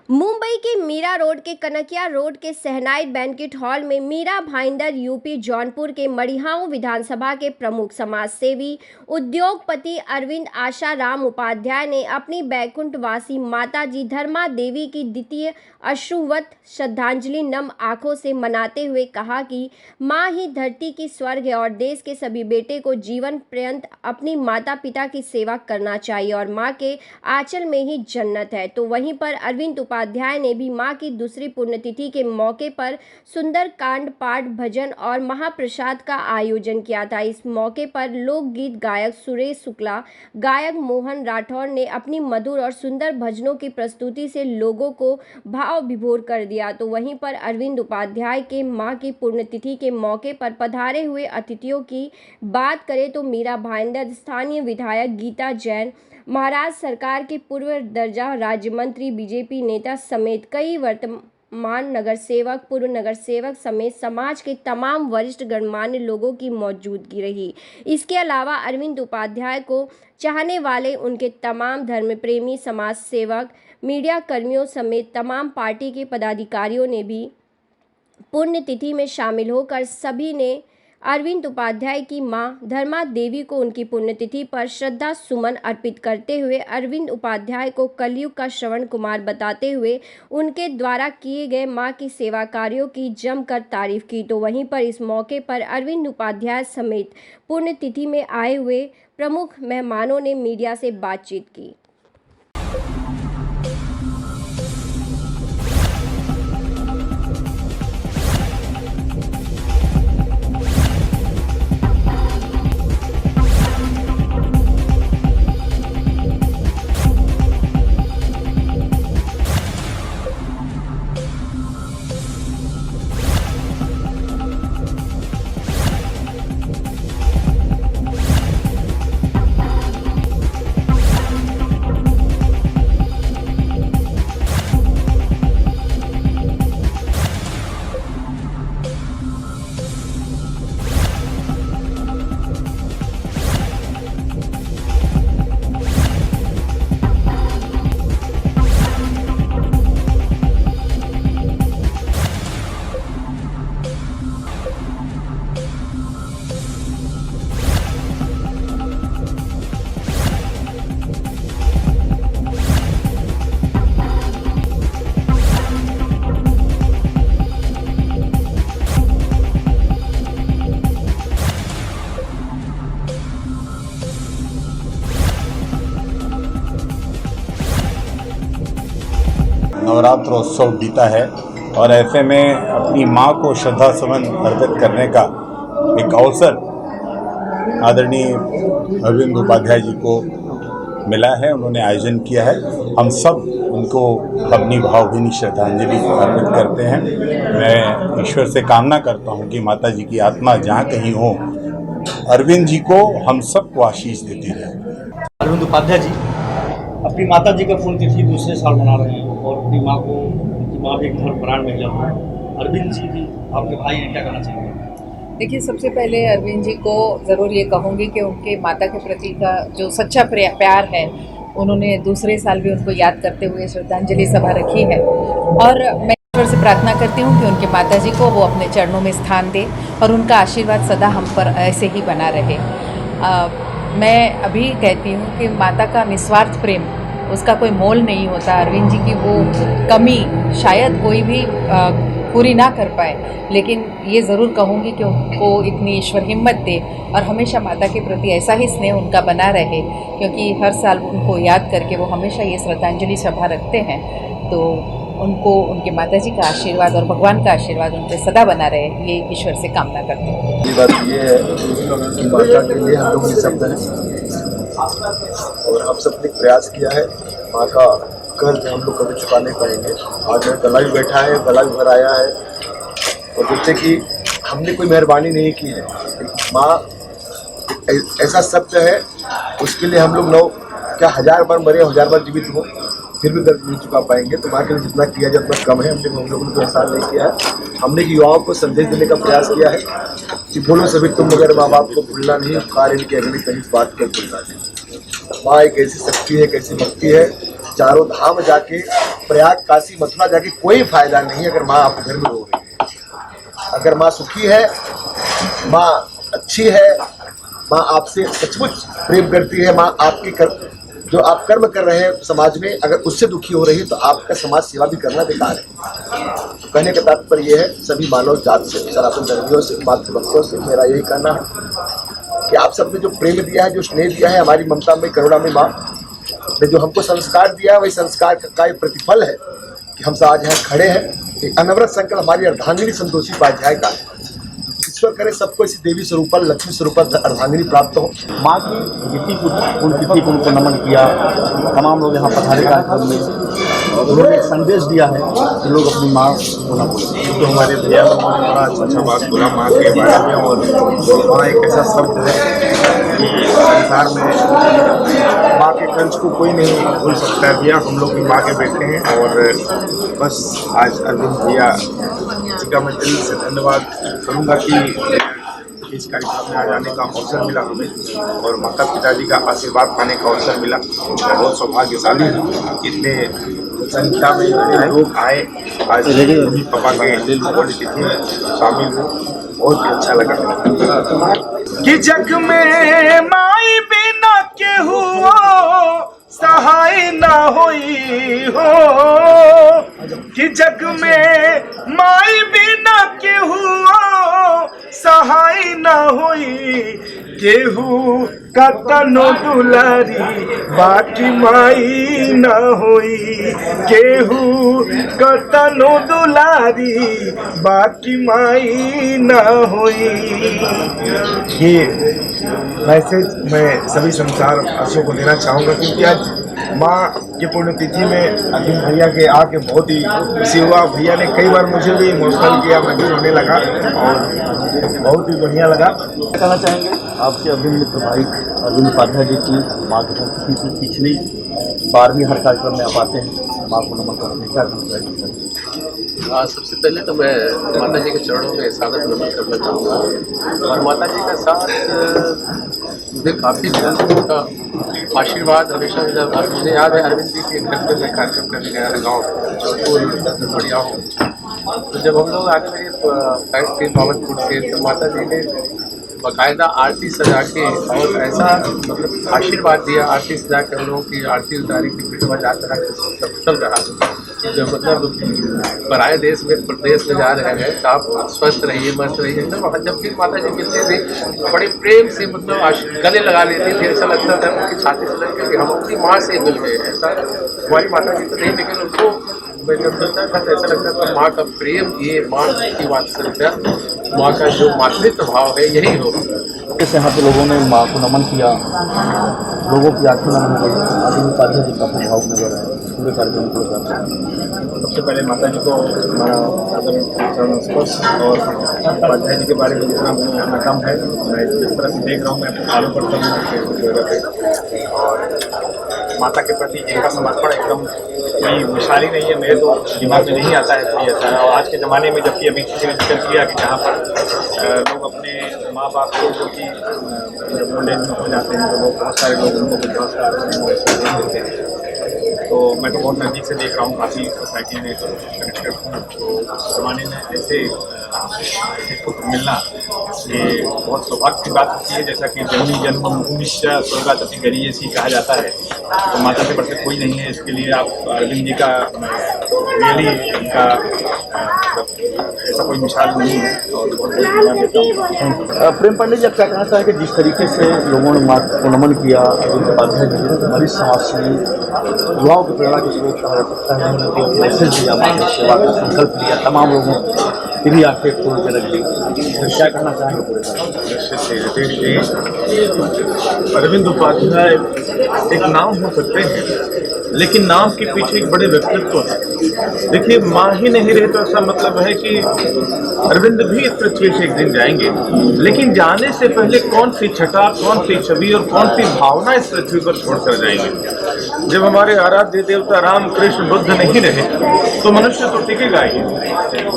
मुंबई के मीरा रोड के कनकिया रोड के शहनाई बैंक्वेट हॉल में मीरा भाईंदर यूपी जौनपुर के मड़िहाऊ विधानसभा के प्रमुख समाज सेवी उद्योगपति अरविंद आशाराम उपाध्याय ने अपनी बैकुंठवासी माता जी धर्मा देवी की द्वितीय अश्रुवत श्रद्धांजलि नम आंखों से मनाते हुए कहा कि माँ ही धरती की स्वर्ग है और देश के सभी बेटे को जीवन पर्यंत अपनी माता पिता की सेवा करना चाहिए और माँ के आंचल में ही जन्नत है। तो वहीं पर अरविंद उपाध्याय ने भी मां की दूसरी पुण्यतिथि के मौके पर सुंदर कांड पाठ भजन और महाप्रसाद का आयोजन किया था। इस मौके पर लोकगीत गायक सुरेश शुक्ला, गायक मोहन राठौर ने अपनी मधुर और सुंदर भजनों की प्रस्तुति से लोगों को भाव विभोर कर दिया। तो वहीं पर अरविंद उपाध्याय के मां की पुण्यतिथि के मौके पर पधारे हुए अतिथियों की बात करें तो मीरा भाईंदर स्थानीय विधायक गीता जैन, महाराष्ट्र सरकार के पूर्व दर्जा राज्य मंत्री, बीजेपी नेता समेत कई वर्तमान नगर सेवक, पूर्व नगर सेवक समेत समाज के तमाम वरिष्ठ गणमान्य लोगों की मौजूदगी रही। इसके अलावा अरविंद उपाध्याय को चाहने वाले उनके तमाम धर्म प्रेमी समाज सेवक, मीडिया कर्मियों समेत तमाम पार्टी के पदाधिकारियों ने भी पुण्यतिथि में शामिल होकर सभी ने अरविंद उपाध्याय की मां धर्मा देवी को उनकी पुण्यतिथि पर श्रद्धा सुमन अर्पित करते हुए अरविंद उपाध्याय को कलयुग का श्रवण कुमार बताते हुए उनके द्वारा किए गए मां की सेवा कार्यों की जमकर तारीफ की। तो वहीं पर इस मौके पर अरविंद उपाध्याय समेत पुण्यतिथि में आए हुए प्रमुख मेहमानों ने मीडिया से बातचीत की। नवरात्रोत्सव बीता है और ऐसे में अपनी माँ को श्रद्धा सुमन अर्पित करने का एक अवसर आदरणीय अरविंद उपाध्याय जी को मिला है। उन्होंने आयोजन किया है। हम सब उनको अपनी भावभीनी श्रद्धांजलि अर्पित करते हैं। मैं ईश्वर से कामना करता हूँ कि माता जी की आत्मा जहाँ कहीं हो, अरविंद जी को हम सबको आशीष देती रहे। अरविंद उपाध्याय जी अपनी माता जी का पुण्यतिथि दूसरे साल मना रहे हैं और अपनी माँ को, उनकी माँ भी एक धर्मपरायण महिला है। अरविंद जी भी आपके भाई हैं, क्या कहना चाहेंगे? देखिए, सबसे पहले अरविंद जी को ज़रूर ये कहूँगी कि उनके माता के प्रति का जो सच्चा प्यार है, उन्होंने दूसरे साल भी उनको याद करते हुए श्रद्धांजलि सभा रखी है और मैं ईश्वर से प्रार्थना करती हूँ कि उनके माता जी को वो अपने चरणों में स्थान दे और उनका आशीर्वाद सदा हम पर ऐसे ही बना रहे। मैं अभी कहती हूँ कि माता का निस्वार्थ प्रेम, उसका कोई मोल नहीं होता। अरविंद जी की वो कमी शायद कोई भी पूरी ना कर पाए, लेकिन ये ज़रूर कहूँगी कि उनको इतनी ईश्वर हिम्मत दे और हमेशा माता के प्रति ऐसा ही स्नेह उनका बना रहे, क्योंकि हर साल उनको याद करके वो हमेशा ये श्रद्धांजलि सभा रखते हैं। तो उनको उनके माता जी का आशीर्वाद और भगवान का आशीर्वाद उन पर सदा बना रहे, ये ईश्वर से कामना करते हैं। ये बात ये है कि माता के लिए हम लोग निःशब्द हैं और हम सब ने प्रयास किया है। माँ का कर्ज हम लोग कभी चुका नहीं पाएंगे। आज गला भी बैठा है, गला भी भराया है और जैसे कि हमने कोई मेहरबानी नहीं की है। माँ ऐसा सत्य है, उसके लिए हम लोग क्या 1000 बार मरे, 1000 बार जीवित हो, फिर भी कर्ज नहीं चुका पाएंगे। तो माँ के लिए जितना किया जाए उतना कम है। हम लोगों ने कोई एहसान नहीं किया है। हमने युवाओं को संदेश देने का प्रयास किया है कि बोलो सभी तुम मगर माँ बाप को भूलना नहीं, कार्य इनके अग्नि कहीं बात को भूलना नहीं। माँ एक ऐसी शक्ति है, एक ऐसी भक्ति है, चारों धाम जाके, प्रयाग, काशी, मथुरा जाके कोई फायदा नहीं अगर माँ आपके घर में रो रही है। अगर माँ सुखी है, माँ अच्छी है, माँ आपसे सचमुच प्रेम करती है, माँ आपकी जो आप कर्म कर रहे हैं समाज में, अगर उससे दुखी हो रही है तो आपका समाज सेवा भी करना बेकार है। तो कहने का तात्पर्य ये है, सभी मानव जात से, सनातन धर्मियों से, मातृभक्तों से मेरा यही कहना है कि आप सबने जो प्रेम दिया है, जो स्नेह दिया है, हमारी ममता में, करुणा में माँ ने जो हमको संस्कार दिया है, वही संस्कार का एक प्रतिफल है कि हम सब आज यहाँ खड़े हैं। एक अनवरत संकल्प हमारी अर्धांगिनी संतोषी उपाध्याय का है। ईश्वर करे सबको इसी देवी स्वरूप, लक्ष्मी स्वरूप अर्धांगिनी प्राप्त हो। माँ की पुण्यतिथि को उनको नमन किया। तमाम लोग यहाँ पधारे कार्यक्रम में, उन्होंने एक संदेश दिया है कि लोग अपनी माँ को न भूलें। तो हमारे भैया लोगों ने बड़ा अच्छा बात बोला माँ के बारे में, और माँ एक ऐसा शब्द है कि संसार में माँ के कंच को कोई नहीं भूल सकता है। भैया हम लोग भी माँ के बेटे हैं, और बस आज अरविंद भैया जी का मैं दिल से धन्यवाद करूँगा कि इस कार्यक्रम में आ जाने का अवसर मिला हमें, और माता पिताजी का आशीर्वाद पाने का अवसर मिला। मैं बहुत सौभाग्यशाली हूँ, इतने संख्या में इतने लोग आए आज मम्मी पापा के पुण्यतिथि में शामिल हो, बहुत ही अच्छा लगा। कि जग में माई बिना केहू सहाय ना होई हो, कि जग में माई बिना केहू सहाय ना होई, केहू कतनो दुलारी बाकी माई ना होई, केहू कतनो दुलारी बाकी माई ना होई। ये मैसेज मैं सभी संसार वासियों को देना चाहूँगा, क्योंकि आज माँ के पुण्यतिथि में अरविंद भैया के आके बहुत ही खुशी हुआ। भैया ने कई बार मुझे भी इमोशनल किया, मैं भी रोने लगा और बहुत ही बढ़िया लगा। कहना चाहेंगे आपके अरविंद मित्र भाई अरविंद उपाध्याय जी की माँ की पुण्यतिथि पिछली 12वीं हर कार्यक्रम में आप आते हैं, माँ को नमन करने का सबसे पहले तो मैं माता जी के चरणों में सादर नमन करना चाहूँगा, और माता जी का साथ मुझे काफ़ी दिनों से उनका आशीर्वाद हमेशा मुझे याद है। अरविंद जी के घर पर मैं कार्यक्रम करने गया था गाँव जौनपुर बढ़िया हूँ, तो जब हम लोग आगे मेरे फ्लाइट थे पावनपुर से, तो माता जी ने बाकायदा आरती सजा के और ऐसा मतलब आशीर्वाद दिया, आरती सजा के हम लोगों की आरती उतारी की फिर वह यात्रा सब चल रहा है। जो मतलब पराए देश में प्रदेश में जा रहे हैं तो आप स्वस्थ रहिए, मस्त रहिए एकदम। जब फिर माता जी मिलते थे बड़े प्रेम से मतलब गले लगा लेते थे, ऐसा लगता था उनकी छाती से लग के हम अपनी माँ से मिल गए। ऐसा हमारी माता जी तो नहीं, लेकिन उनको मैं जब मिलता था तो ऐसा लगता था माँ का प्रेम, ये माँ की वात्सल्यता, माँ का जो मातृत्व भाव है यही होगा। जैसे यहाँ पे लोगों ने माँ को नमन किया, लोगों की आंखें नमन की, अरविंद उपाध्याय जी का भाव नजर आया पूरे कार्यक्रम को। सबसे पहले माता जी को हमारा सादर चरण स्पर्श, और उपाध्याय जी के बारे में जितना कहना कम है। मैं जिस तरह से देख रहा हूँ, मैं फॉलो करता हूँ फेसबुक वगैरह पे, और माता के प्रति इनका समर्पण एकदम कोई मिसाल ही नहीं है। मेरे तो दिमाग में नहीं आता है कि ऐसा है। और आज के ज़माने में जबकि अभी किसी ने जिक्र किया कि जहाँ पर लोग अपने माँ बाप को जो कि जब ओल्ड एज में हो जाते हैं तो लोग बहुत सारे लोग उनको वृद्धावस्था देते हैं, तो मैं तो बहुत नज़दीक से देख रहा हूँ, काफ़ी सोसाइटी में कनेक्टेड हूँ। तो उस ज़माने में ऐसे पुत्र मिलना ये बहुत सौभाग्य की बात होती है। जैसा कि जननी जन्मभूमि स्वर्गादपि गरीयसी कहा जाता है, तो माता से बढ़कर कोई नहीं है। इसके लिए आप अरविंद जी का रियली इनका ऐसा कोई मिसाल नहीं है, और बहुत धन्यवाद देता हूँ। प्रेम पांडे जी, आप क्या कहना चाहेंगे जिस तरीके से लोगों ने माँ को नमन किया, अरविंद उपाध्याय जी ने हमारी समाज से युवाओं की प्रेरणा के स्रोत कहा जा सकता है, उन्होंने मैसेज दिया, माँ की सेवा का संकल्प लिया, तमाम लोगों की भी आंखें खोल के रख ली। क्या कहना चाहेंगे पूरे अरविंद उपाध्याय एक नाम हो सकते हैं, लेकिन नाम के पीछे एक बड़े व्यक्तित्व है। देखिए, माँ ही नहीं रहे तो ऐसा मतलब है कि अरविंद भी इस पृथ्वी से एक दिन जाएंगे, लेकिन जाने से पहले कौन सी छटा, कौन सी छवि और कौन सी भावना इस पृथ्वी पर छोड़कर जाएंगे। जब हमारे आराध्य देवता राम कृष्ण बुद्ध नहीं रहे तो मनुष्य तो टिकेगा ही,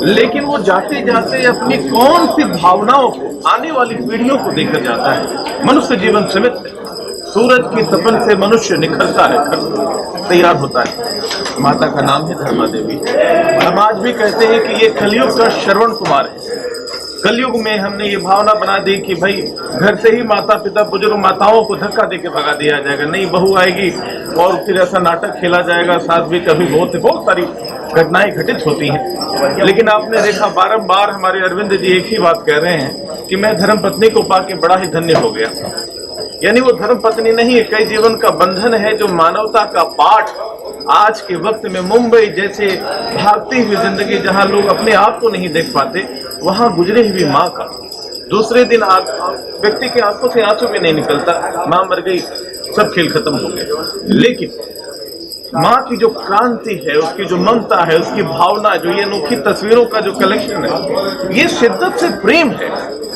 लेकिन वो जाते जाते अपनी कौन सी भावनाओं को आने वाली पीढ़ियों को देकर जाता है। मनुष्य जीवन सीमित है, सूरज की तपन से मनुष्य निखरता है, तैयार होता है। माता का नाम है धर्मा देवी। हम आज भी कहते हैं कि ये कलयुग का श्रवण कुमार है। कलयुग में हमने ये भावना बना दी कि भाई घर से ही माता पिता बुजुर्ग माताओं को धक्का देके भगा दिया जाएगा, नई बहू आएगी और फिर ऐसा नाटक खेला जाएगा। साथ भी कभी बहुत सारी घटनाएं घटित होती हैं। लेकिन आपने देखा बारंबार हमारे अरविंद जी एक ही बात कह रहे हैं कि मैं धर्म पत्नी को पाके बड़ा ही धन्य हो गया। यानी वो धर्म पत्नी नहीं है, कई जीवन का बंधन है जो मानवता का पाठ आज के वक्त में मुंबई जैसे भागती हुई जिंदगी जहां लोग अपने आप को नहीं देख पाते, वहां गुजरी हुई माँ का दूसरे दिन व्यक्ति के आंखों से आंसू भी नहीं निकलता। माँ मर गई, सब खेल खत्म हो गए। लेकिन माँ की जो क्रांति है, उसकी जो ममता है, उसकी भावना, जो ये अनोखी तस्वीरों का जो कलेक्शन है, ये शिद्दत से प्रेम है।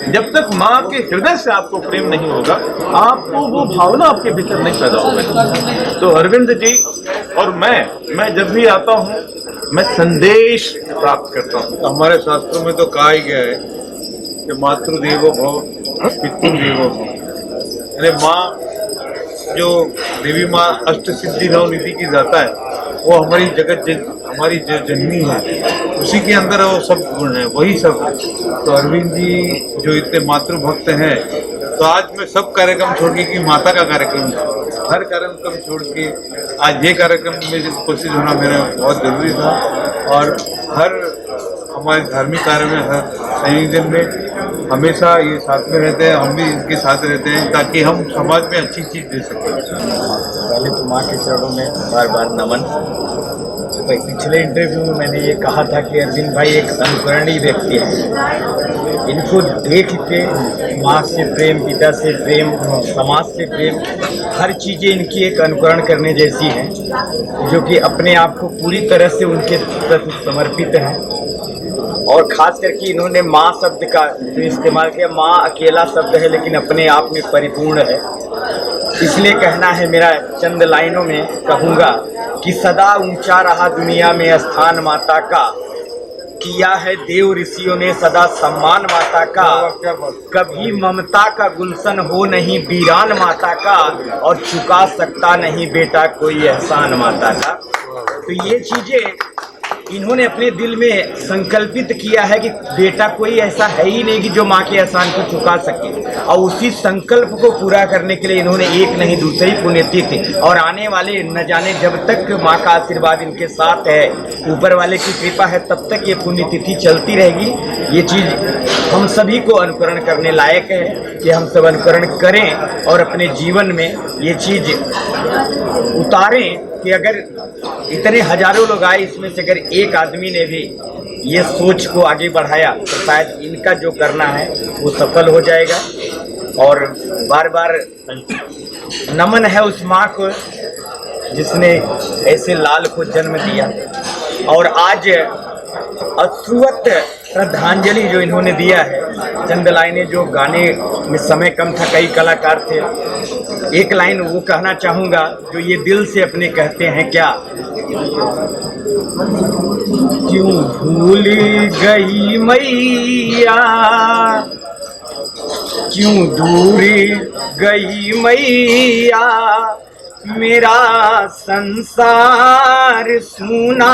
जब तक माँ के हृदय से आपको प्रेम नहीं होगा, आपको वो भावना आपके भीतर नहीं पैदा होगी। तो अरविंद जी और मैं जब भी आता हूँ, मैं संदेश प्राप्त करता हूँ। हमारे शास्त्रों में तो कहा ही गया है कि मातृदेवो भव पितृदेवो भव। अरे माँ, जो देवी माँ अष्ट सिद्धि नव निधि की दाता है, वो हमारी जननी है, उसी के अंदर वो सब गुण है, वही सब है। तो अरविंद जी जो इतने मातृ भक्त हैं, तो आज मैं सब कार्यक्रम छोड़ के, कि माता का कार्यक्रम हर कार्यक्रम छोड़ के आज ये कार्यक्रम में उपस्थित होना मेरा बहुत जरूरी था। और हर हमारे धार्मिक कार्य में, हर संयोजन में हमेशा ये साथ में रहते हैं, हम भी इनके साथ रहते हैं ताकि हम समाज में अच्छी चीज़ दे सकें। पहले तो माँ के चरणों में बार बार नमन। पिछले इंटरव्यू में मैंने ये कहा था कि अरविंद भाई एक अनुकरणीय व्यक्ति है। इनको देख के माँ से प्रेम, पिता से प्रेम, समाज से प्रेम, हर चीज़ें इनकी एक अनुकरण करने जैसी हैं, जो कि अपने आप को पूरी तरह से उनके प्रति समर्पित हैं। और ख़ास करके इन्होंने माँ शब्द का जो इस्तेमाल किया, माँ अकेला शब्द है लेकिन अपने आप में परिपूर्ण है। इसलिए कहना है मेरा, चंद लाइनों में कहूँगा कि सदा ऊंचा रहा दुनिया में स्थान माता का, किया है देव ऋषियों ने सदा सम्मान माता का, कभी ममता का गुलशन हो नहीं वीरान माता का, और चुका सकता नहीं बेटा कोई एहसान माता का। तो ये चीज़ें इन्होंने अपने दिल में संकल्पित किया है कि बेटा कोई ऐसा है ही नहीं कि जो माँ के एहसान को चुका सके, और उसी संकल्प को पूरा करने के लिए इन्होंने एक नहीं दूसरी पुण्यतिथि और आने वाले न जाने जब तक माँ का आशीर्वाद इनके साथ है, ऊपर वाले की कृपा है, तब तक ये पुण्यतिथि चलती रहेगी। ये चीज़ हम सभी को अनुकरण करने लायक है कि हम सब अनुकरण करें और अपने जीवन में ये चीज़ उतारें कि अगर इतने हजारों लोग आए, इसमें से अगर एक आदमी ने भी ये सोच को आगे बढ़ाया तो शायद इनका जो करना है वो सफल हो जाएगा। और बार बार नमन है उस माँ को जिसने ऐसे लाल को जन्म दिया, और आज अश्रुवत श्रद्धांजलि जो इन्होंने दिया है। चंद लाइनें जो गाने में समय कम था, कई कलाकार थे, एक लाइन वो कहना चाहूँगा जो ये दिल से अपने कहते हैं क्या, क्यों भूल गई मैया, क्यों दूर गई मैया, मेरा संसार सूना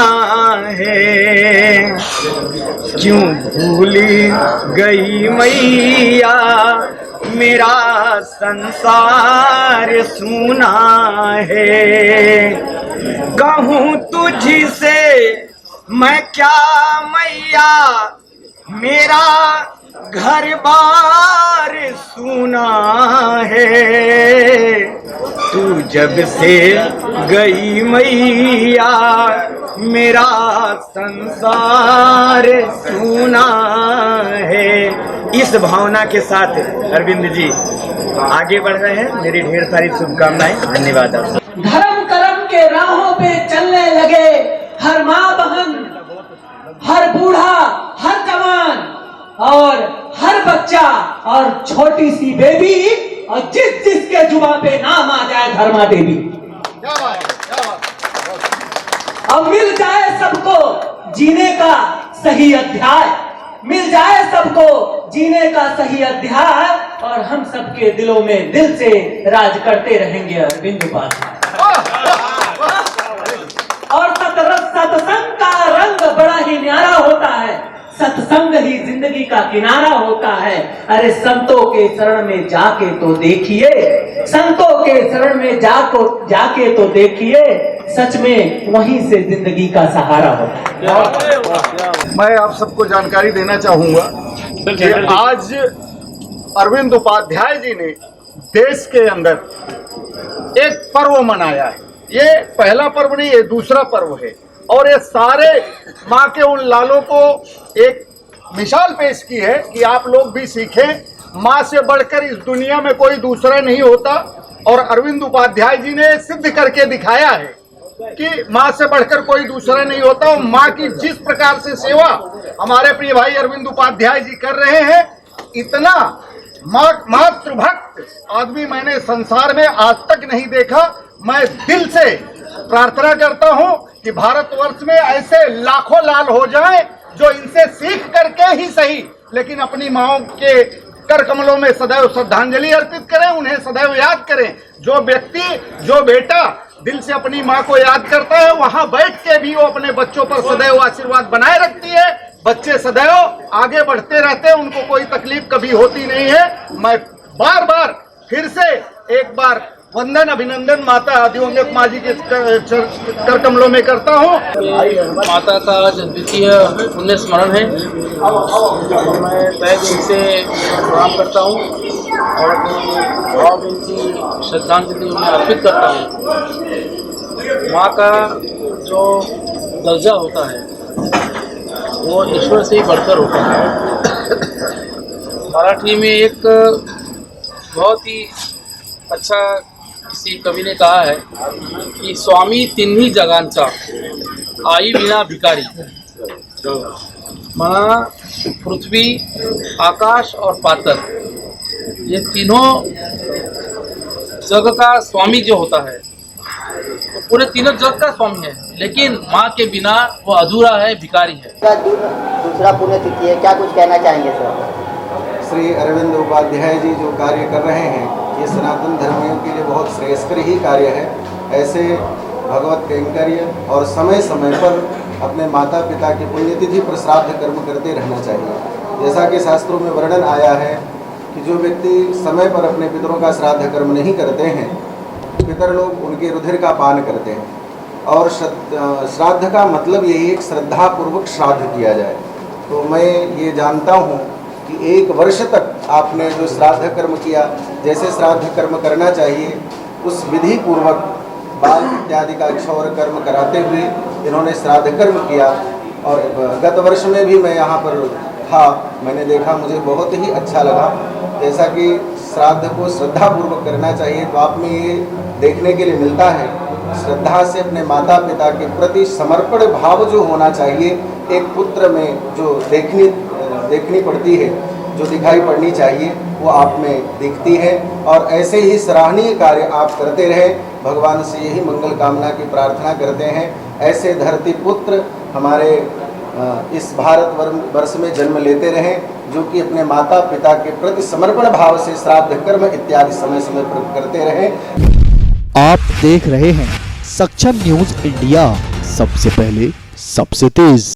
है, क्यों भूल गई मैया, मेरा संसार सूना है। कहूँ तुझसे मैं क्या मैया, मेरा घर बार सूना है, तू जब से गई मैया, मेरा संसार सूना है। इस भावना के साथ अरविंद जी आगे बढ़ रहे हैं। मेरी ढेर सारी शुभकामनाएं। धन्यवाद। धर्म कर्म के राहों पे चलने लगे हर माँ बहन, हर बूढ़ा, हर जवान और हर बच्चा और छोटी सी बेबी, और जिस जिसके जुबान पे नाम आ जाए धर्मा देवी, अब मिल जाए सबको जीने का सही अध्याय, मिल जाए सबको जीने का सही अध्याय, और हम सबके दिलों में दिल से राज करते रहेंगे अरविंद उपाध्याय। और सत्संग का रंग बड़ा ही न्यारा होता है, सत्संग ही जिंदगी का किनारा होता है। अरे संतों के शरण में जाके तो देखिए, संतों के शरण में जाके तो देखिए, सच में वहीं से जिंदगी का सहारा होता है। मैं आप सबको जानकारी देना चाहूंगा कि आज अरविंद उपाध्याय जी ने देश के अंदर एक पर्व मनाया है। ये पहला पर्व नहीं, ये दूसरा पर्व है और ये सारे माँ के उन लालों को एक मिसाल पेश की है कि आप लोग भी सीखें। माँ से बढ़कर इस दुनिया में कोई दूसरा नहीं होता और अरविंद उपाध्याय जी ने सिद्ध करके दिखाया है कि माँ से बढ़कर कोई दूसरा नहीं होता। और माँ की जिस प्रकार से सेवा हमारे प्रिय भाई अरविंद उपाध्याय जी कर रहे हैं, इतना मातृभक्त आदमी मैंने संसार में आज तक नहीं देखा। मैं दिल से प्रार्थना करता हूं कि भारतवर्ष में ऐसे लाखों लाल हो जाएं जो इनसे सीख करके ही सही, लेकिन अपनी माओ के कर कमलों में सदैव श्रद्धांजलि अर्पित करें, उन्हें सदैव याद करें। जो व्यक्ति, जो बेटा दिल से अपनी माँ को याद करता है, वहां बैठ के भी वो अपने बच्चों पर सदैव आशीर्वाद बनाए रखती है। बच्चे सदैव आगे बढ़ते रहते हैं, उनको कोई तकलीफ कभी होती नहीं है। मैं बार बार फिर से एक बार वंदन अभिनंदन माता दिवंगत माँ जी के कर कमलों में करता हूँ। माता का आज द्वितीय पुण्य स्मरण है और मैं तहे दिल से प्रणाम करता हूँ और भावभीनी की श्रद्धांजलि उन्हें अर्पित करता हूँ। माँ का जो दर्जा होता है वो ईश्वर से ही बढ़कर होता है। मराठी में एक बहुत ही अच्छा किसी कवि ने कहा है कि स्वामी तिन्ही जगांचा, आई विना भिकारी। माना पृथ्वी, आकाश और पाताल, ये तीनों जग का स्वामी जो होता है तो पूरे तीनों जग का स्वामी है, लेकिन माँ के बिना वो अधूरा है, भिकारी है। दूसरा पुण्यतिथि है, क्या कुछ कहना चाहेंगे सर? श्री अरविंद उपाध्याय जी जो कार्य कर रहे हैं, ये सनातन धर्मियों के लिए बहुत श्रेयस्कर ही कार्य है। ऐसे भगवत कैंकर्य और समय समय पर अपने माता पिता की पुण्यतिथि पर श्राद्ध कर्म करते रहना चाहिए। जैसा कि शास्त्रों में वर्णन आया है कि जो व्यक्ति समय पर अपने पितरों का श्राद्ध कर्म नहीं करते हैं, पितर लोग उनके रुधिर का पान करते हैं। और श्राद्ध का मतलब यही एक श्रद्धापूर्वक श्राद्ध किया जाए। तो मैं ये जानता हूँ कि 1 वर्ष तक आपने जो श्राद्ध कर्म किया, जैसे श्राद्ध कर्म करना चाहिए उस विधि पूर्वक बाल इत्यादि का क्षौर कर्म कराते हुए इन्होंने श्राद्ध कर्म किया। और गत वर्ष में भी मैं यहाँ पर था, मैंने देखा, मुझे बहुत ही अच्छा लगा। जैसा कि श्राद्ध को श्रद्धापूर्वक करना चाहिए, तो आप में ये देखने के लिए मिलता है श्रद्धा से अपने माता पिता के प्रति समर्पण भाव जो होना चाहिए, एक पुत्र में जो देखनी पड़ती है, जो दिखाई पड़नी चाहिए, वो आप में दिखती है। और ऐसे ही सराहनीय कार्य आप करते रहे, भगवान से यही मंगल कामना की प्रार्थना करते हैं। ऐसे धरती पुत्र हमारे इस भारत वर्ष में जन्म लेते रहें, जो कि अपने माता पिता के प्रति समर्पण भाव से श्राद्ध कर्म इत्यादि समय समय पर करते रहें। आप देख रहे हैं सक्षम न्यूज इंडिया, सबसे पहले सबसे तेज।